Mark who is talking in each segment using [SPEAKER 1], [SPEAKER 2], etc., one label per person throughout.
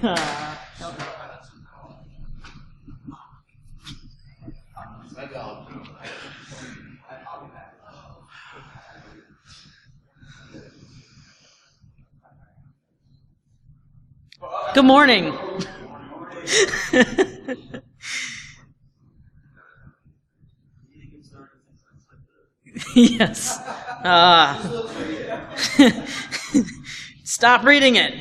[SPEAKER 1] Good morning. Yes. Stop reading it.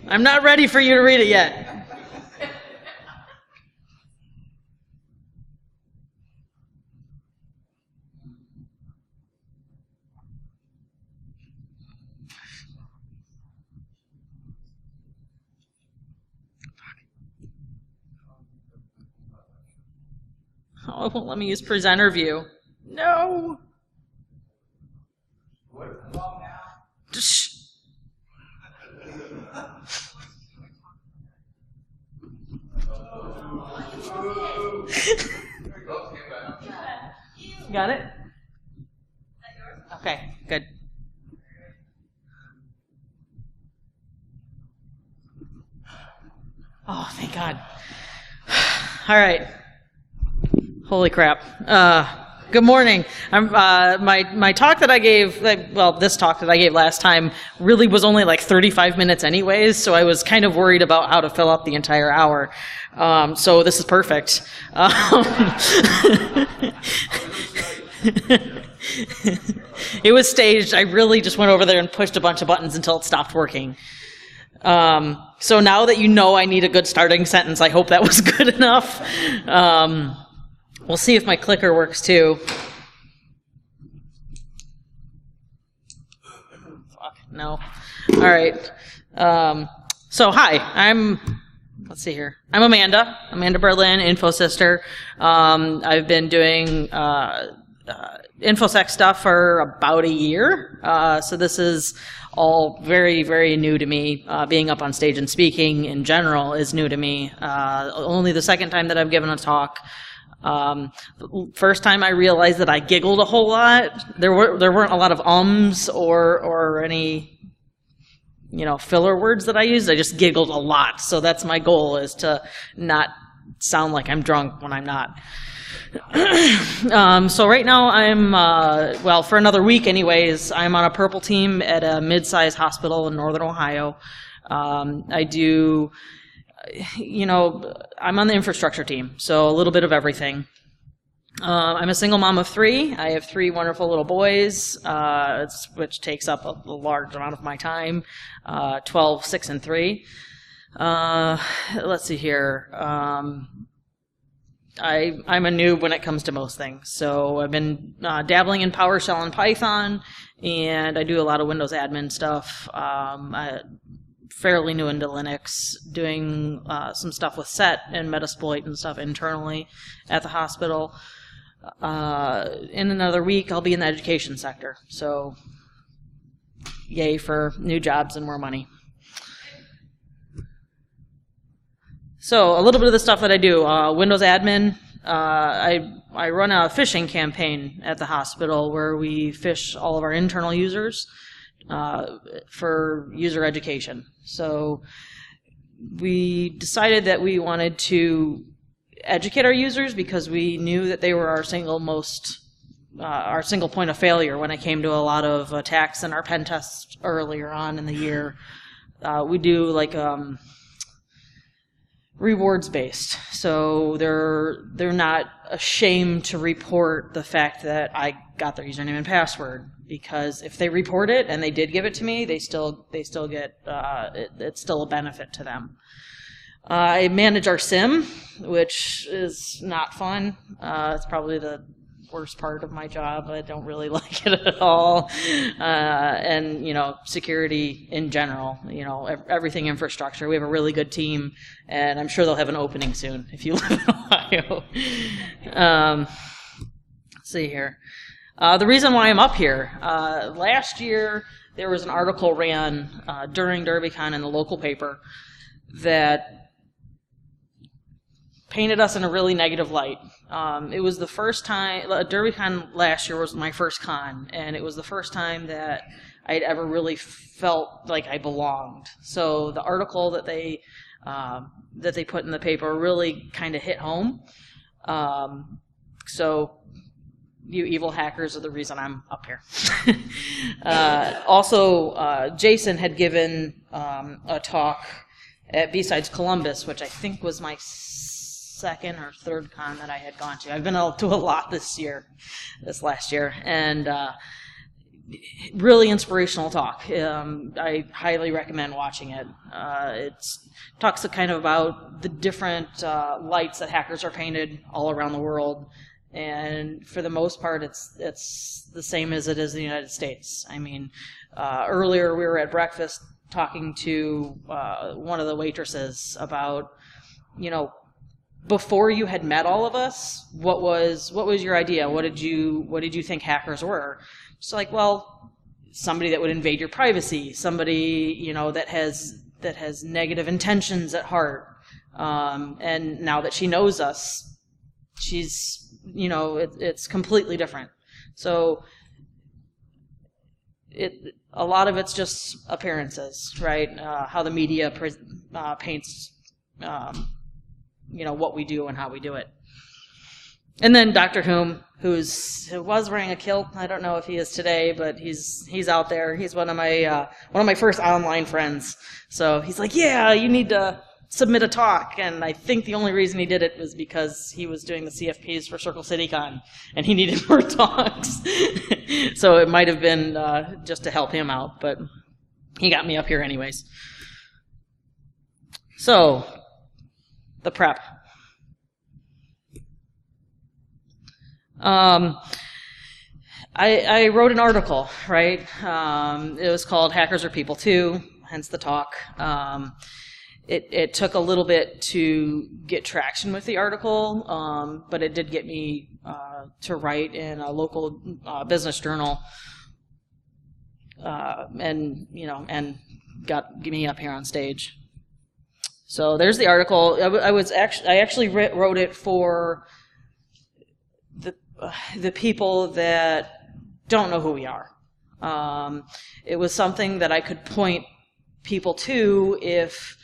[SPEAKER 1] I'm not ready for you to read it yet. Oh, it won't let me use presenter view. No. Shh. Got it? Okay, good. Oh, thank God. All right. Holy crap. Good morning. My talk that I gave, well, this talk that I gave last time really was only like 35 minutes anyways, so I was kind of worried about how to fill up the entire hour. So this is perfect. It was staged. I really just went over there and pushed a bunch of buttons until it stopped working. So now that you know I need a good starting sentence, I hope that was good enough. We'll see if my clicker works too. Fuck, no. All right. So hi, let's see here. I'm Amanda Berlin, Infosystir. I've been doing InfoSec stuff for about a year. So this is all very, very new to me. Being up on stage and speaking in general is new to me. Only the second time that I've given a talk. First time I realized that I giggled a whole lot. There weren't a lot of ums or any, filler words that I used. I just giggled a lot. So that's my goal, is to not sound like I'm drunk when I'm not. So right now I'm, well, for another week anyways, I'm on a purple team at a mid-sized hospital in Northern Ohio. I do, I'm on the infrastructure team, so a little bit of everything. I'm a single mom of 3. I have 3 wonderful little boys, which takes up a large amount of my time, 12, 6, and 3. Let's see here. I'm a noob when it comes to most things. So I've been dabbling in PowerShell and Python, and I do a lot of Windows admin stuff. I'm fairly new into Linux, doing some stuff with SET and Metasploit and stuff internally at the hospital. In another week, I'll be in the education sector. So yay for new jobs and more money. So a little bit of the stuff that I do, Windows admin, I run a phishing campaign at the hospital where we phish all of our internal users for user education. So we decided that we wanted to educate our users because we knew that they were our single point of failure when it came to a lot of attacks in our pen tests earlier on in the year. We do like rewards based, so they're not ashamed to report the fact that I got their username and password, because if they report it and they did give it to me, they still get it's still a benefit to them. I manage our SIM, which is not fun. It's probably the worst part of my job. I don't really like it at all. And, security in general, everything infrastructure. We have a really good team, and I'm sure they'll have an opening soon if you live in Ohio. Let's see here. The reason why I'm up here, last year there was an article ran during DerbyCon in the local paper that painted us in a really negative light. It was the first time, DerbyCon last year was my first con, and it was the first time that I'd ever really felt like I belonged. So the article that they put in the paper really kind of hit home. So you evil hackers are the reason I'm up here. Also, Jason had given a talk at B-Sides Columbus, which I think was my second or third con that I had gone to. I've been to a lot this last year, and really inspirational talk. I highly recommend watching it. It talks kind of about the different lights that hackers are painted all around the world, and for the most part, it's the same as it is in the United States. I mean, earlier we were at breakfast talking to one of the waitresses about, before you had met all of us, what was your idea? What did you think hackers were? It's like, well, somebody that would invade your privacy, somebody that has negative intentions at heart. And now that she knows us, she's it's completely different. So a lot of it's just appearances, right? How the media paints what we do and how we do it. And then Dr. Hume, who was wearing a kilt. I don't know if he is today, but he's out there. He's one of my first online friends. So he's like, yeah, you need to submit a talk. And I think the only reason he did it was because he was doing the CFPs for Circle City Con, and he needed more talks. So it might have been just to help him out, but he got me up here anyways. So, the prep. I wrote an article, right? It was called Hackers Are People Too, hence the talk. It took a little bit to get traction with the article, but it did get me to write in a local business journal, and got me up here on stage. So there's the article. I actually wrote it for the people that don't know who we are. It was something that I could point people to if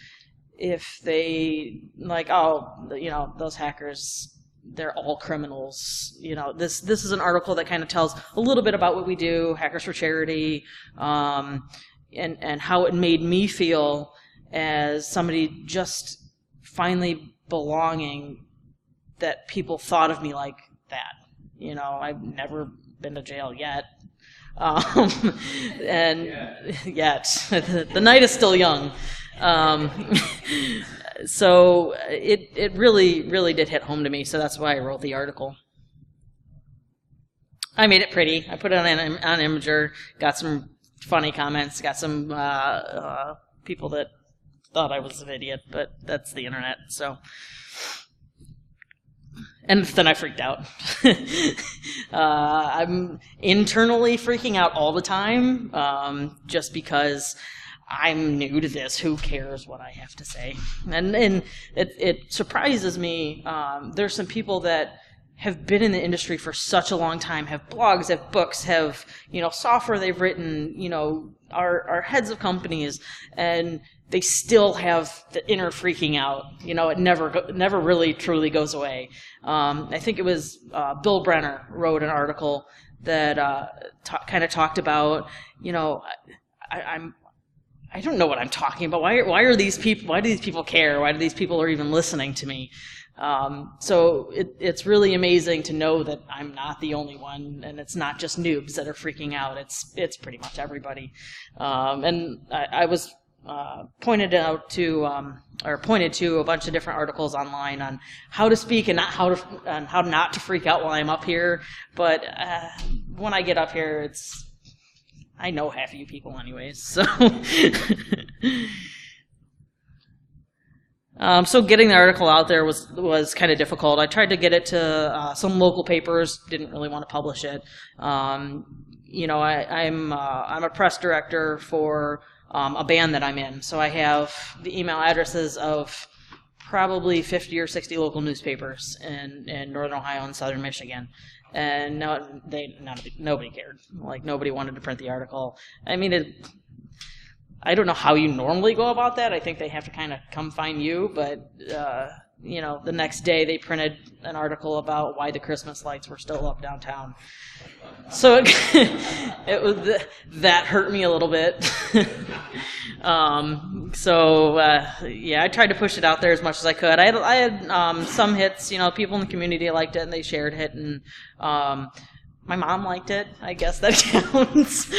[SPEAKER 1] they like, those hackers, they're all criminals. This is an article that kind of tells a little bit about what we do, Hackers for Charity, and how it made me feel as somebody just finally belonging, that people thought of me like that. I've never been to jail yet. And yet. The night is still young. So it really, really did hit home to me, so that's why I wrote the article. I made it pretty. I put it on Imager, got some funny comments, got some people that thought I was an idiot, but that's the internet, so... And then I freaked out. I'm internally freaking out all the time, just because I'm new to this. Who cares what I have to say? And it surprises me. There's some people that have been in the industry for such a long time, have blogs, have books, have software they've written, are heads of companies, and they still have the inner freaking out. It never really truly goes away. I think it was Bill Brenner wrote an article that kind of talked about, I don't know what I'm talking about. Why are these people? Why do these people care? Why do these people are even listening to me? So it's really amazing to know that I'm not the only one, and it's not just noobs that are freaking out. It's pretty much everybody. And I was pointed to a bunch of different articles online on how to speak and how not to freak out while I'm up here. But when I get up here, I know half of you people anyways. So. So getting the article out there was kind of difficult. I tried to get it to some local papers. Didn't really want to publish it. I'm a press director for a band that I'm in, so I have the email addresses of probably 50 or 60 local newspapers in Northern Ohio and Southern Michigan. And nobody cared. Like, nobody wanted to print the article. I mean, I don't know how you normally go about that. I think they have to kind of come find you, but you know, the next day they printed an article about why the Christmas lights were still up downtown. So that hurt me a little bit. Yeah, I tried to push it out there as much as I could. I had some hits. You know, people in the community liked it and they shared it, and my mom liked it. I guess that counts.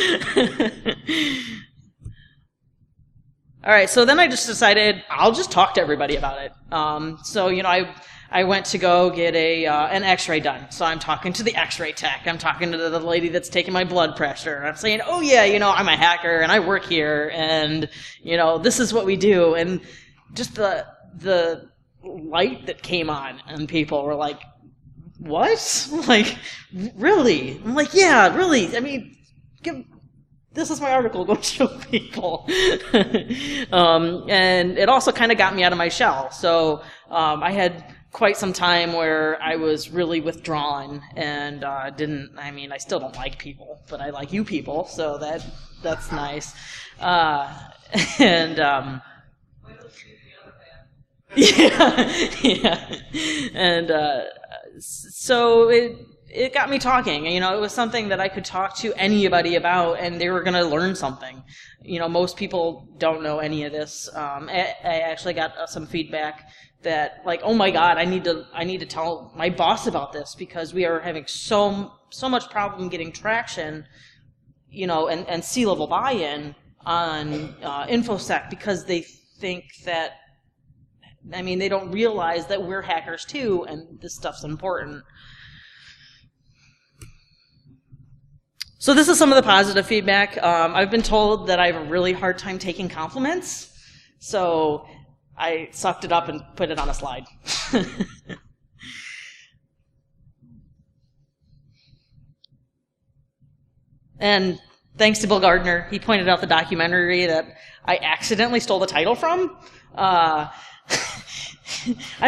[SPEAKER 1] All right, so then I just decided I'll just talk to everybody about it. So, you know, I went to go get an x-ray done. So I'm talking to the x-ray tech. I'm talking to the lady that's taking my blood pressure. I'm saying, oh, yeah, you know, I'm a hacker, and I work here, and, you know, this is what we do. And just the light that came on, and people were like, what? Like, really? I'm like, yeah, really. I mean, this is my article, go show people. And it also kind of got me out of my shell. So I had quite some time where I was really withdrawn and I still don't like people, but I like you people, so that's nice. So it got me talking. You know, it was something that I could talk to anybody about, and they were going to learn something. You know, most people don't know any of this. I actually got some feedback that, like, oh my God, I need to tell my boss about this because we are having so much problem getting traction, you know, and C-level buy-in on InfoSec because they think that, I mean, they don't realize that we're hackers too, and this stuff's important. So this is some of the positive feedback. I've been told that I have a really hard time taking compliments, so I sucked it up and put it on a slide. And thanks to Bill Gardner, he pointed out the documentary that I accidentally stole the title from. I'm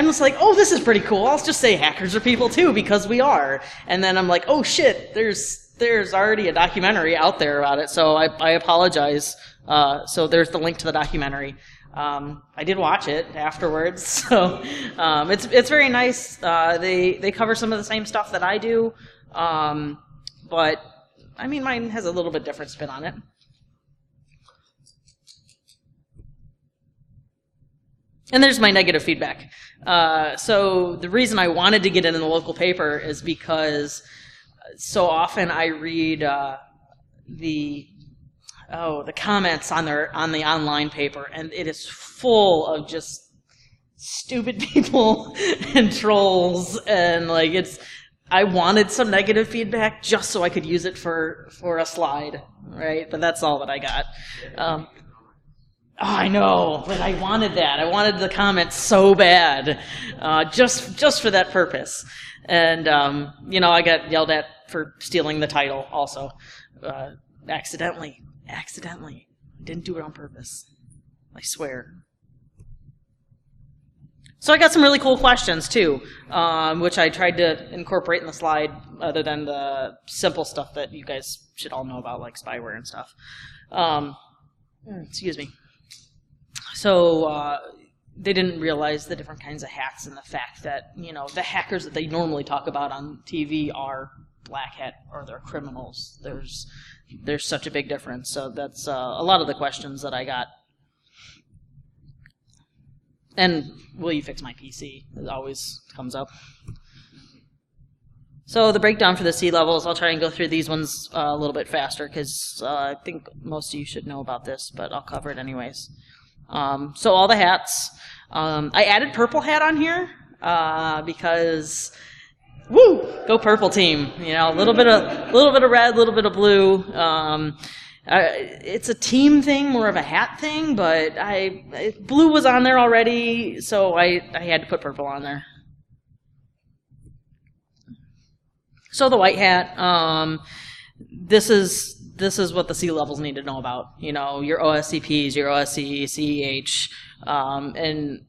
[SPEAKER 1] just like, oh, this is pretty cool. I'll just say hackers are people too, because we are. And then I'm like, oh shit, there's already a documentary out there about it, so I apologize. So there's the link to the documentary. I did watch it afterwards, so it's very nice. They cover some of the same stuff that I do, but I mean, mine has a little bit different spin on it. And there's my negative feedback. So the reason I wanted to get it in the local paper is because so often I read the comments on the online paper, and it is full of just stupid people and trolls, and like I wanted some negative feedback just so I could use it for a slide, right? But that's all that I got. Oh, I know, but I wanted that. I wanted the comments so bad, just for that purpose. And you know, I got yelled at for stealing the title also, accidentally. Didn't do it on purpose. I swear. So I got some really cool questions too, which I tried to incorporate in the slide, other than the simple stuff that you guys should all know about, like spyware and stuff. Excuse me. So they didn't realize the different kinds of hats, and the fact that, you know, the hackers that they normally talk about on TV are black hat or they're criminals. There's such a big difference. So that's a lot of the questions that I got. And will you fix my PC? It always comes up. So the breakdown for the C levels, I'll try and go through these ones a little bit faster because I think most of you should know about this, but I'll cover it anyways. So all the hats. I added purple hat on here because, woo, go purple team. You know, a little bit of red, a little bit of blue. It's a team thing, more of a hat thing, but blue was on there already, so I had to put purple on there. So the white hat, this is what the C levels need to know about. You know, your OSCPs, your OSCE, CEH, and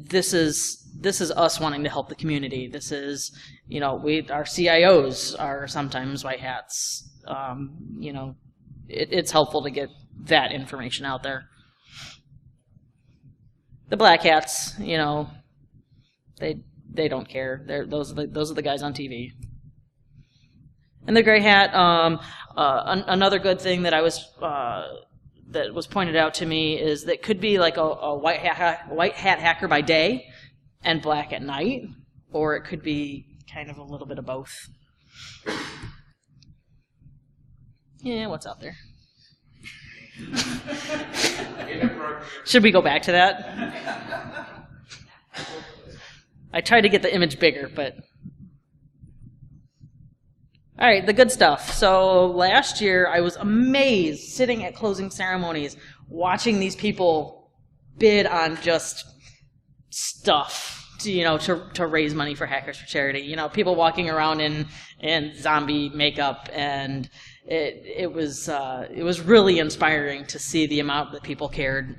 [SPEAKER 1] this is is us wanting to help the community. This is, you know, our CIOs are sometimes white hats. You know, it's helpful to get that information out there. The black hats, you know, they don't care. Those are the guys on TV. And the gray hat, another good thing that that was pointed out to me is that could be like a white hat hacker by day and black at night, or it could be kind of a little bit of both. Yeah, what's out there? Should we go back to that? I tried to get the image bigger, but... All right, the good stuff. So last year, I was amazed sitting at closing ceremonies, watching these people bid on just stuff, to raise money for Hackers for Charity. You know, people walking around in zombie makeup, and it was really inspiring to see the amount that people cared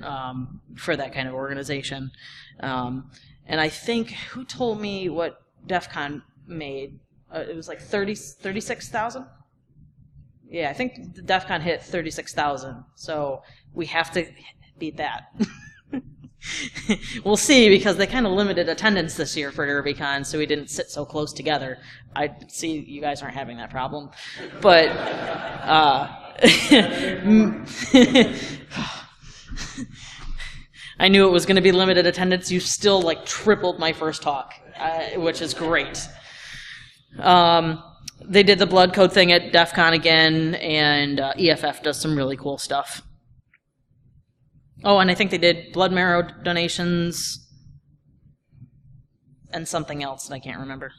[SPEAKER 1] for that kind of organization. And I think, who told me what DEF CON made? It was like 36,000? Yeah, I think the DEF CON hit 36,000. So we have to beat that. We'll see, because they kind of limited attendance this year for DerbyCon, so we didn't sit so close together. I see you guys aren't having that problem. But I knew it was going to be limited attendance. You still like tripled my first talk, which is great. They did the blood code thing at DEF CON again, and EFF does some really cool stuff. Oh, and I think they did blood marrow donations and something else that I can't remember.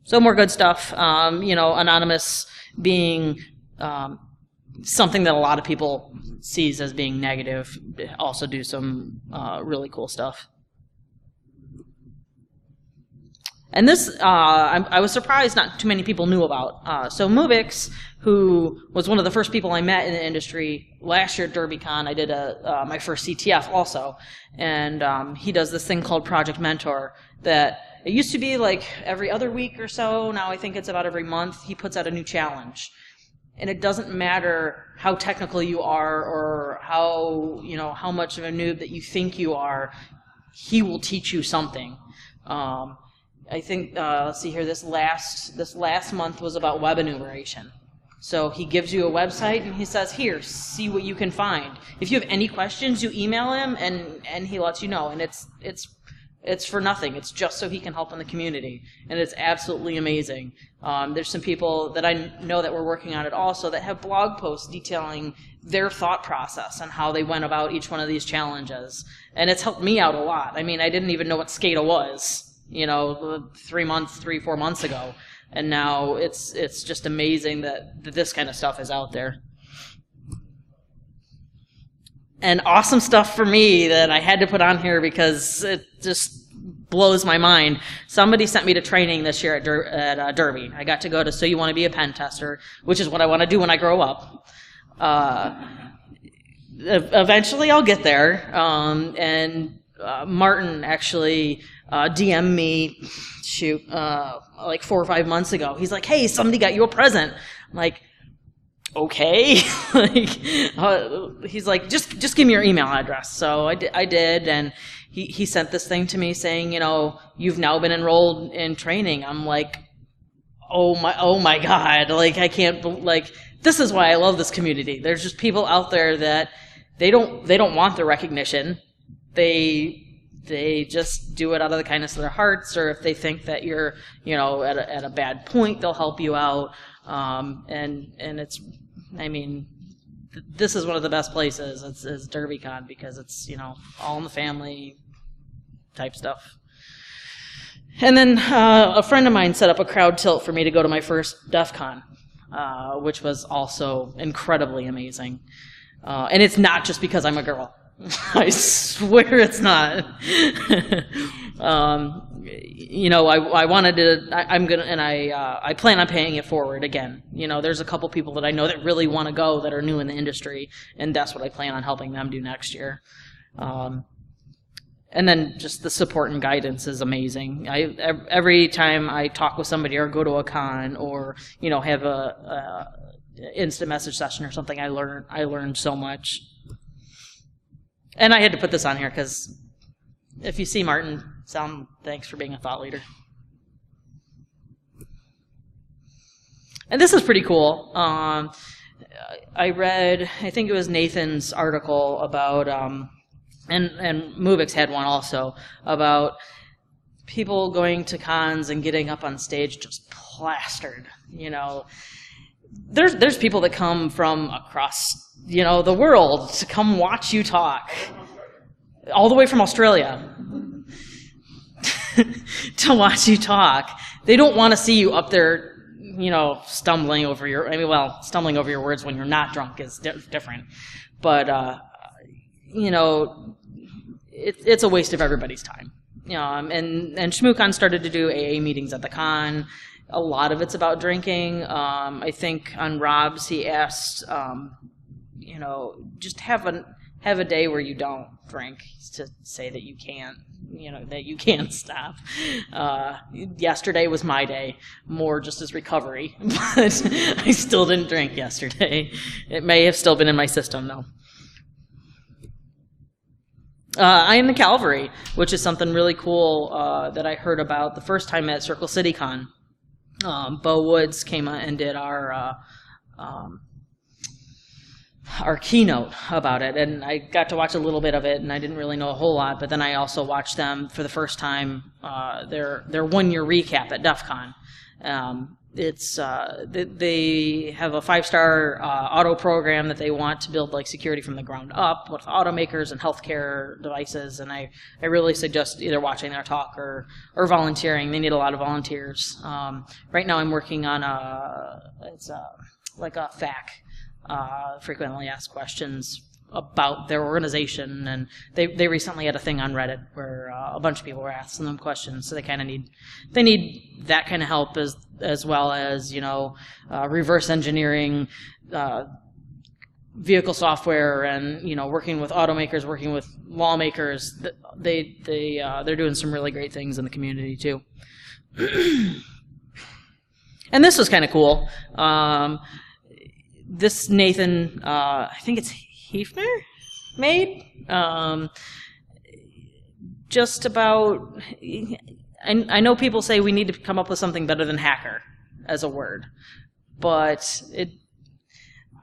[SPEAKER 1] So more good stuff. Anonymous being something that a lot of people sees as being negative, also do some really cool stuff. And this, I was surprised not too many people knew about. So Mubix, who was one of the first people I met in the industry last year at DerbyCon, I did my first CTF also, and he does this thing called Project Mentor that it used to be like every other week or so. Now I think it's about every month. He puts out a new challenge. And it doesn't matter how technical you are or how much of a noob that you think you are, he will teach you something. I think, let's see here, this last month was about web enumeration. So he gives you a website and he says, here, see what you can find. If you have any questions, you email him and he lets you know. And it's for nothing. It's just so he can help in the community. And it's absolutely amazing. There's some people that I know that were working on it also that have blog posts detailing their thought process and how they went about each one of these challenges. And it's helped me out a lot. I mean, I didn't even know what SCADA was, 3-4 months ago. And now it's just amazing that this kind of stuff is out there. And awesome stuff for me that I had to put on here because it just blows my mind. Somebody sent me to training this year at Derby. I got to go to So You Want to Be a Pen Tester, which is what I want to do when I grow up. Eventually I'll get there. And Martin actually DM'd me, like 4 or 5 months ago. He's like, hey, somebody got you a present. I'm like, okay. He's like, just give me your email address. So I did, and he sent this thing to me saying, you've now been enrolled in training. I'm like, oh my God, like I can't, this is why I love this community. There's just people out there that they don't want the recognition. They just do it out of the kindness of their hearts, or if they think that you're, at a bad point, they'll help you out. And it's, this is one of the best places. It's DerbyCon because it's, all in the family type stuff. And then a friend of mine set up a crowd tilt for me to go to my first DEF CON, which was also incredibly amazing. And it's not just because I'm a girl. I swear it's not. I wanted to. I plan on paying it forward again. There's a couple people that I know that really want to go that are new in the industry, and that's what I plan on helping them do next year. And and then just the support and guidance is amazing. Every time I talk with somebody or go to a con or, you know, have a instant message session or something, I learn so much. And I had to put this on here because if you see Martin, thanks for being a thought leader. And this is pretty cool. I read, I think it was Nathan's article about, and Muvix had one also, about people going to cons and getting up on stage just plastered. You know, there's people that come from across, you know, the world to come watch you talk, all the way from Australia to watch you talk. They don't want to see you up there, you know, stumbling over your words when you're not drunk is different. But, you know, it's a waste of everybody's time. And ShmooCon started to do AA meetings at the con. A lot of it's about drinking. I think on Rob's, he asked, you know, just have a day where you don't drink to say that you can't, you know, that you can't stop. Yesterday was my day, more just as recovery, but I still didn't drink yesterday. It may have still been in my system, though. I am the Calvary, which is something really cool that I heard about the first time at Circle City Con. Bo Woods came and did our keynote about it, and I got to watch a little bit of it, and I didn't really know a whole lot, but then I also watched them for the first time, their 1-year recap at DEF CON. They have a 5-star auto program that they want to build like security from the ground up with automakers and healthcare devices, and I really suggest either watching their talk or volunteering. They need a lot of volunteers. Right now I'm working on like a FAQ, frequently asked questions about their organization, and they recently had a thing on Reddit where a bunch of people were asking them questions, so they kind of need that kind of help as well as, you know, reverse engineering vehicle software, and, you know, working with automakers, working with lawmakers. They're doing some really great things in the community too. And this was kind of cool. This Nathan, I think it's Hefner, made just about. I know people say we need to come up with something better than hacker as a word, but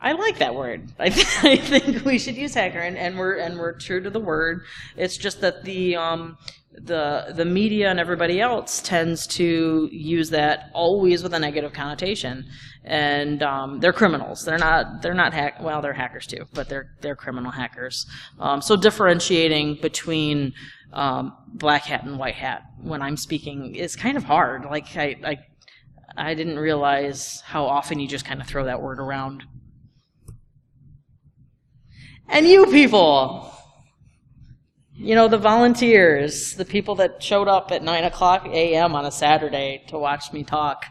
[SPEAKER 1] I like that word. I think we should use hacker, and we're true to the word. It's just that the media and everybody else tends to use that always with a negative connotation, and they're criminals. They're hackers too, but they're criminal hackers. So differentiating between black hat and white hat when I'm speaking is kind of hard. Like I didn't realize how often you just kind of throw that word around. And you people, you know, the volunteers, the people that showed up at 9:00 a.m. on a Saturday to watch me talk,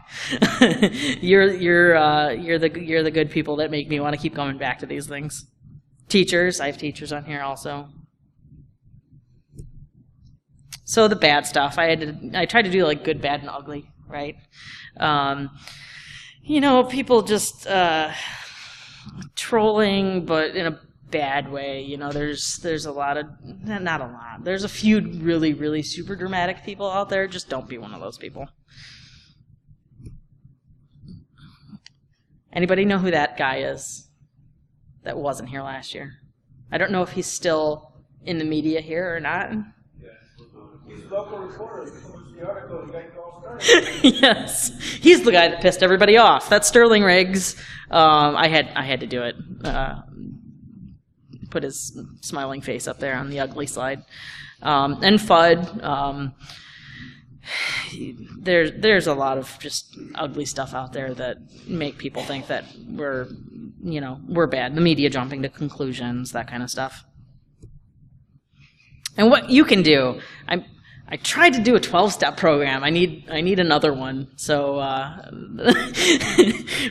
[SPEAKER 1] you're the good people that make me want to keep coming back to these things. Teachers, I have teachers on here also. So the bad stuff, I tried to do like good, bad, and ugly, right? You know, people just trolling, but in a bad way. You know, there's a lot of, not a lot, there's a few really, really super dramatic people out there. Just don't be one of those people. Anybody know who that guy is that wasn't here last year? I don't know if he's still in the media here or not.
[SPEAKER 2] He's local reporter. The article, the guy called
[SPEAKER 1] Yes, he's the guy that pissed everybody off. That's Sterling Riggs. I had to do it. Put his smiling face up there on the ugly slide. And FUD. There's a lot of just ugly stuff out there that make people think that we're bad. The media jumping to conclusions, that kind of stuff. And what you can do, I tried to do a 12-step program. I need another one. So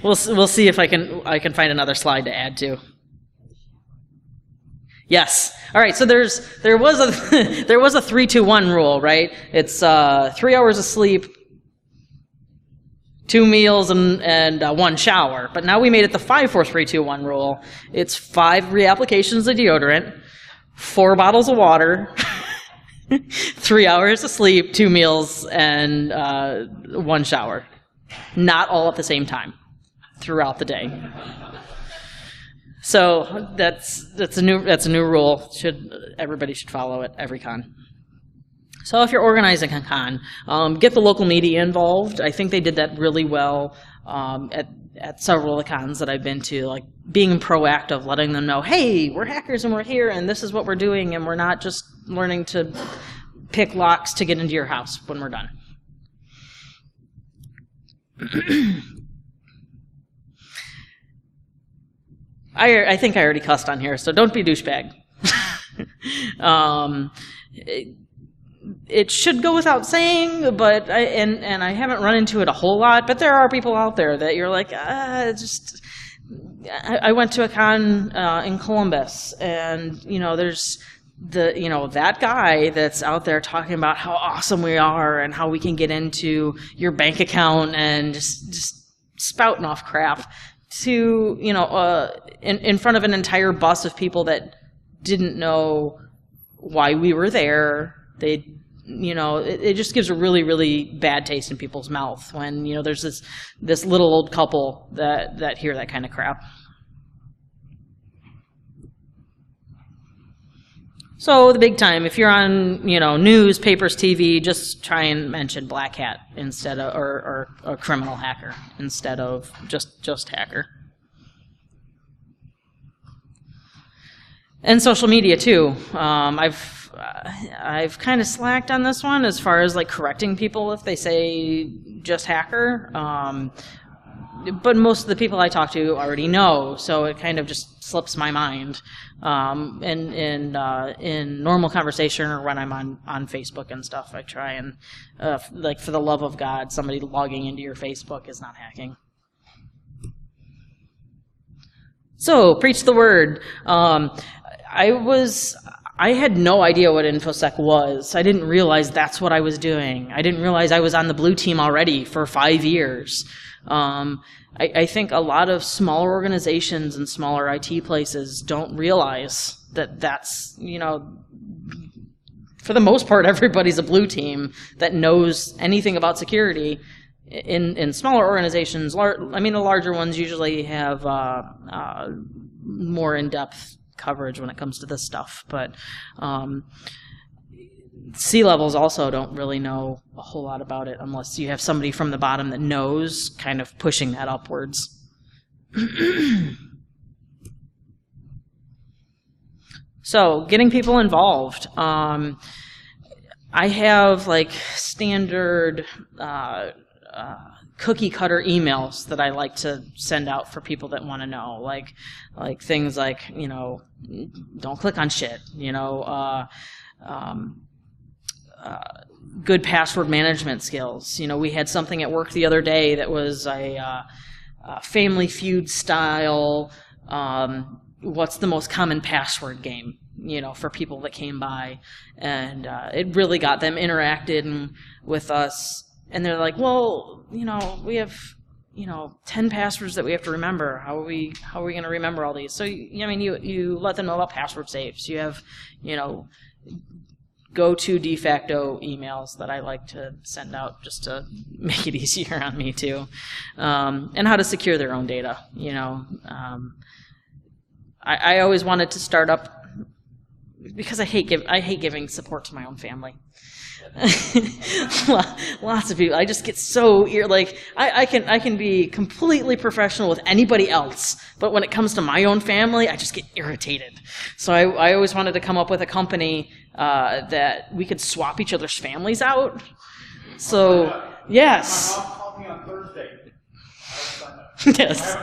[SPEAKER 1] we'll see if I can find another slide to add to. Yes. All right. So there was a there was a 3-2-1 rule, right? It's 3 hours of sleep, 2 meals, and 1 shower. But now we made it the 5-4-3-2-1 rule. It's 5 reapplications of deodorant, 4 bottles of water, 3 hours of sleep, 2 meals, and 1 shower. Not all at the same time throughout the day. So that's a new rule. Everybody should follow it every con. So if you're organizing a con, get the local media involved. I think they did that really well at several of the cons that I've been to, like being proactive, letting them know, hey, we're hackers and we're here and this is what we're doing, and we're not just learning to pick locks to get into your house when we're done. I think I already cussed on here, so don't be a douchebag. It should go without saying, but I haven't run into it a whole lot, but there are people out there that you're like, I went to a con in Columbus, and there's that guy that's out there talking about how awesome we are and how we can get into your bank account and just spouting off crap to in front of an entire bus of people that didn't know why we were there. It just gives a really, really bad taste in people's mouth when there's this little old couple that hear that kind of crap. So the big time, if you're on news, papers, TV, just try and mention black hat instead of or a criminal hacker instead of just hacker. And social media too. I've kind of slacked on this one as far as like correcting people if they say just hacker. But most of the people I talk to already know, so it kind of just slips my mind. In normal conversation or when I'm on Facebook and stuff, I try and like, for the love of God, somebody logging into your Facebook is not hacking. So preach the word. I had no idea what InfoSec was. I didn't realize that's what I was doing. I didn't realize I was on the blue team already for 5 years. I think a lot of smaller organizations and smaller IT places don't realize that that's, for the most part, everybody's a blue team that knows anything about security. In smaller organizations, the larger ones usually have more in-depth coverage when it comes to this stuff, but C-levels also don't really know a whole lot about it unless you have somebody from the bottom that knows, kind of pushing that upwards. So, getting people involved. I have like standard cookie cutter emails that I like to send out for people that want to know, like things like don't click on shit, good password management skills. We had something at work the other day that was a Family Feud style. What's the most common password game? For people that came by, and it really got them interacted with us. And they're like, well, we have, 10 passwords that we have to remember. How are we going to remember all these? So, you let them know about password safes. You have, go-to de facto emails that I like to send out just to make it easier on me too, and how to secure their own data. I always wanted to start up because I hate giving support to my own family. Lots of people. I just get so I can be completely professional with anybody else, but when it comes to my own family, I just get irritated. So I always wanted to come up with a company that we could swap each other's families out. So yes.
[SPEAKER 2] My mom called me on Thursday.
[SPEAKER 1] Yes.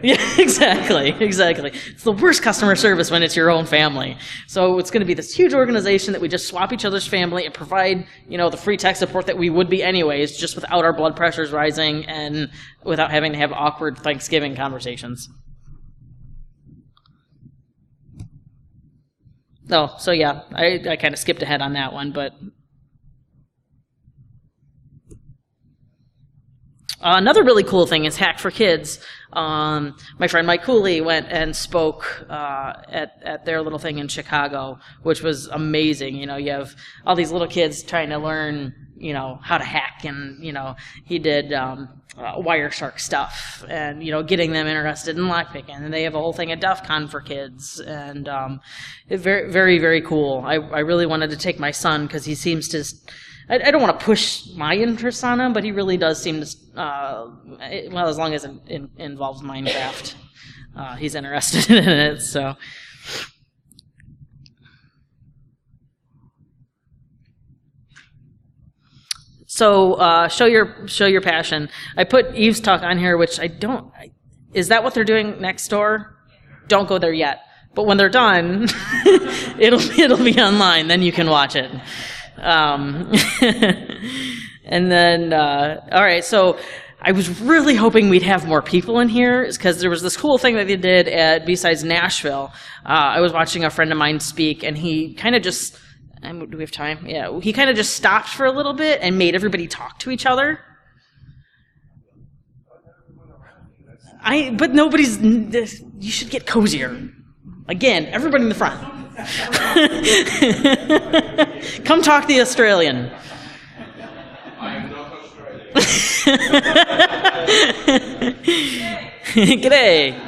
[SPEAKER 1] Yeah, exactly. It's the worst customer service when it's your own family. So it's going to be this huge organization that we just swap each other's family and provide, the free tech support that we would be anyways, just without our blood pressures rising and without having to have awkward Thanksgiving conversations. Oh, so yeah, I kind of skipped ahead on that one, but another really cool thing is Hack for Kids. My friend Mike Cooley went and spoke at their little thing in Chicago, which was amazing. You know, you have all these little kids trying to learn, you know, how to hack, and, you know, he did Wireshark stuff, and, you know, getting them interested in lockpicking. And they have a whole thing at DEF CON for kids, and it's very, very, very cool. I really wanted to take my son because he seems to. I don't want to push my interests on him, but he really does seem to, well, as long as it involves Minecraft, he's interested in it, so. So, show your passion. I put Eve's talk on here, which I don't, is that what they're doing next door? Don't go there yet. But when they're done, it'll be online, then you can watch it. And then, all right, so I was really hoping we'd have more people in here, because there was this cool thing that they did at B-Sides Nashville. I was watching a friend of mine speak, and he kind of just, do we have time? Yeah, he kind of just stopped for a little bit and made everybody talk to each other. But nobody's, you should get cozier. Again, everybody in the front. Come talk to the Australian.
[SPEAKER 2] I am not Australian.
[SPEAKER 1] G'day.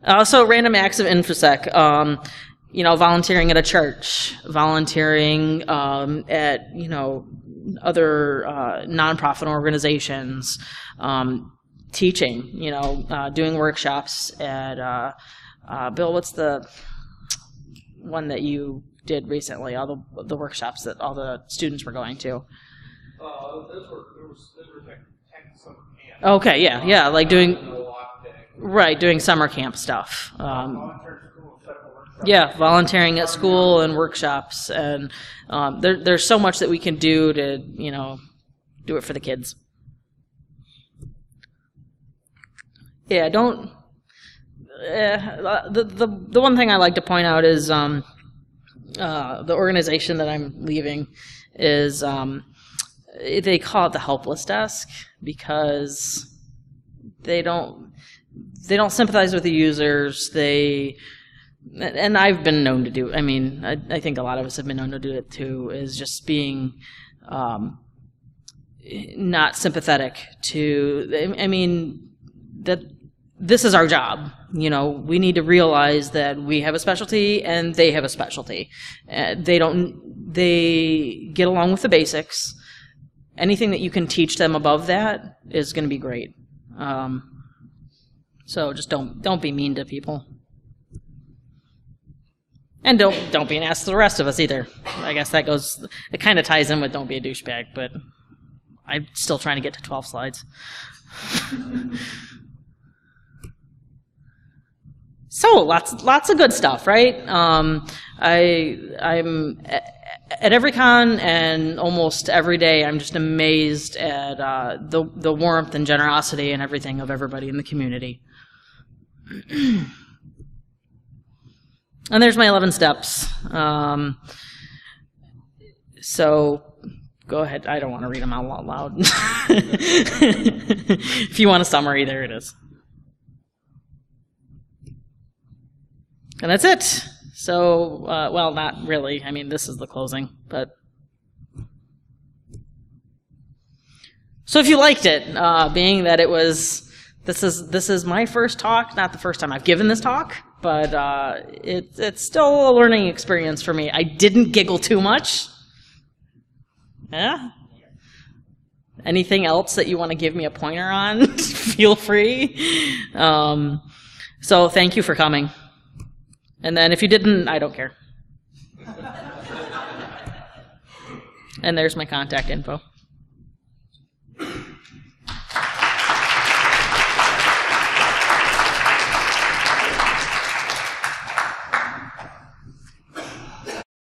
[SPEAKER 1] Also, random acts of InfoSec. You know, volunteering at a church, volunteering at, you know, other nonprofit organizations, teaching, you know, doing workshops at, Bill, what's the one that you did recently, all the workshops that all the students were going to?
[SPEAKER 2] Those were tech summer camp.
[SPEAKER 1] Okay, yeah, like doing, right, doing summer camp stuff. Yeah, volunteering at school and workshops, and there's so much that we can do to, you know, do it for the kids. Yeah, don't. The one thing I like to point out is the organization that I'm leaving is they call it the helpless desk, because they don't sympathize with the users. And I've been known to do. I mean, I think a lot of us have been known to do it too. Is just being not sympathetic to. I mean, that this is our job. You know, we need to realize that we have a specialty and they have a specialty. They get along with the basics. Anything that you can teach them above that is going to be great. So just don't be mean to people. And don't be an ass to the rest of us either. I guess it kind of ties in with don't be a douchebag, but I'm still trying to get to 12 slides. So lots of good stuff, right? I'm at every con, and almost every day I'm just amazed at the warmth and generosity and everything of everybody in the community. And there's my 11 steps. So go ahead. I don't want to read them out loud. If you want a summary, there it is. And that's it. So, well, not really. I mean, this is the closing, but. So if you liked it, being that it was, this is my first talk, not the first time I've given this talk, but it's still a learning experience for me. I didn't giggle too much. Yeah? Anything else that you want to give me a pointer on, feel free. So thank you for coming. And then if you didn't, I don't care. And there's my contact info.